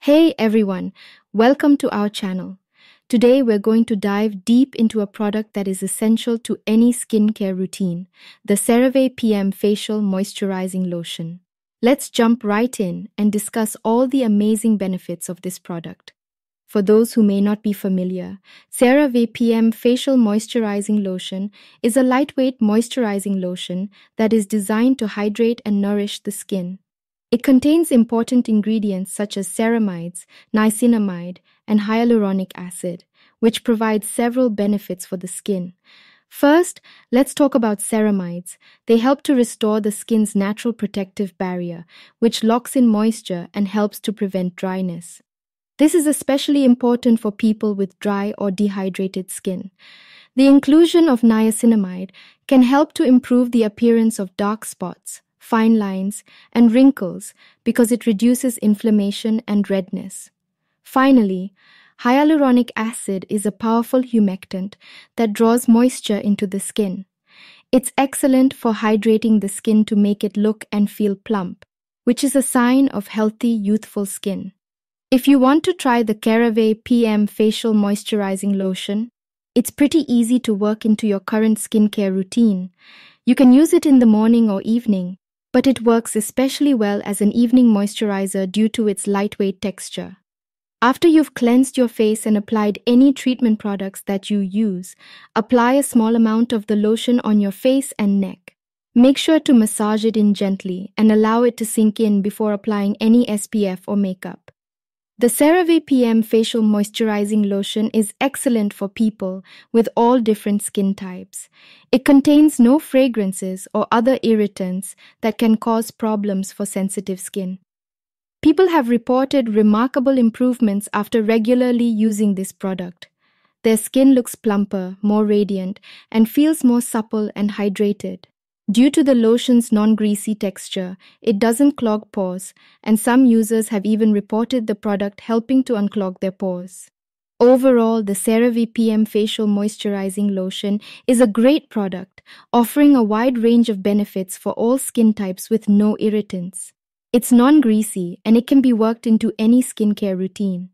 Hey everyone, welcome to our channel. Today we're going to dive deep into a product that is essential to any skincare routine, the CeraVe PM Facial Moisturizing Lotion. Let's jump right in and discuss all the amazing benefits of this product. For those who may not be familiar, CeraVe PM Facial Moisturizing Lotion is a lightweight moisturizing lotion that is designed to hydrate and nourish the skin. It contains important ingredients such as ceramides, niacinamide, and hyaluronic acid, which provide several benefits for the skin. First, let's talk about ceramides. They help to restore the skin's natural protective barrier, which locks in moisture and helps to prevent dryness. This is especially important for people with dry or dehydrated skin. The inclusion of niacinamide can help to improve the appearance of dark spots, fine lines, and wrinkles because it reduces inflammation and redness. Finally, hyaluronic acid is a powerful humectant that draws moisture into the skin. It's excellent for hydrating the skin to make it look and feel plump, which is a sign of healthy, youthful skin. If you want to try the CeraVe PM Facial Moisturizing Lotion, it's pretty easy to work into your current skincare routine. You can use it in the morning or evening, but it works especially well as an evening moisturizer due to its lightweight texture. After you've cleansed your face and applied any treatment products that you use, apply a small amount of the lotion on your face and neck. Make sure to massage it in gently and allow it to sink in before applying any SPF or makeup. The CeraVe PM Facial Moisturizing Lotion is excellent for people with all different skin types. It contains no fragrances or other irritants that can cause problems for sensitive skin. People have reported remarkable improvements after regularly using this product. Their skin looks plumper, more radiant, and feels more supple and hydrated. Due to the lotion's non-greasy texture, it doesn't clog pores, and some users have even reported the product helping to unclog their pores. Overall, the CeraVe PM Facial Moisturizing Lotion is a great product, offering a wide range of benefits for all skin types with no irritants. It's non-greasy, and it can be worked into any skincare routine.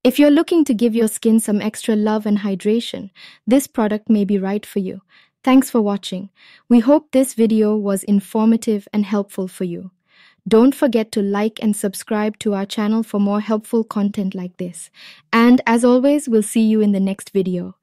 If you're looking to give your skin some extra love and hydration, this product may be right for you. Thanks for watching. We hope this video was informative and helpful for you. Don't forget to like and subscribe to our channel for more helpful content like this. And as always, we'll see you in the next video.